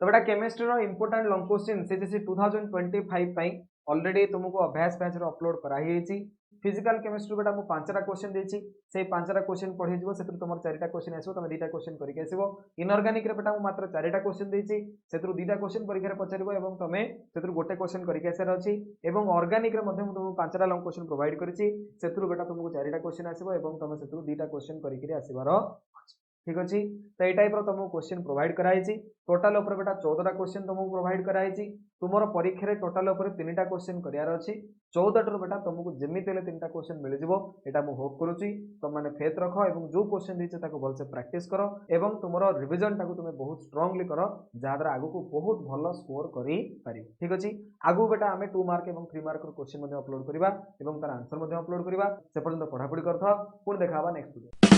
तो बेटा केमिस्ट्री रो important long question से जैसे 2025 पई ऑलरेडी तुमको अभ्यास बैच रो अपलोड करा ही छि। फिजिकल केमिस्ट्री बेटा मु पांचटा क्वेश्चन देछि से पांचटा क्वेश्चन पढि जिवो सेतु तुमर चारिटा क्वेश्चन आसो तुम दुटा क्वेश्चन करके आसीबो। इनऑर्गेनिक रे बेटा मु मात्र चारिटा क्वेश्चन देछि सेतु दुटा क्वेश्चन परीक्षा रे पचारिबो एवं तमे सेतु गोटे क्वेश्चन करके आसार अछि एवं ऑर्गेनिक रे मध्ये मु तुमको पांचटा लॉन्ग क्वेश्चन प्रोवाइड करिछि सेतु बेटा तुमको चारिटा क्वेश्चन आसीबो एवं तमे सेतु दुटा क्वेश्चन करके आसीबार अछि। ठीक अछि तो ए टाइप रो तुमको क्वेश्चन प्रोवाइड कराइछि। टोटल ऊपर बेटा 14टा क्वेश्चन तुमको प्रोवाइड कराइछि। तुमर परीक्षा रे टोटल ऊपर 3टा क्वेश्चन करियार अछि 14 टरो बेटा तुमको जेमिति हेले 3टा क्वेश्चन मिल जिवो एटा मु होप करूछि तुम माने फेथ रखो एवं जो क्वेश्चन दिचे ताको भल से प्रैक्टिस करो एवं तुमरो रिवीजन ताको तुमे बहुत स्ट्रांगली करो जाद्रा आगु को बहुत भलो स्कोर करि पारिबो। ठीक अछि आगु बेटा हमें 2 मार्क एवं 3 मार्क रो क्वेश्चन मध्ये अपलोड करिबा एवं तार आंसर मध्ये अपलोड करिबा से पर्यंत पढा पढी करथो पुन देखाबा नेक्स्ट वीडियो।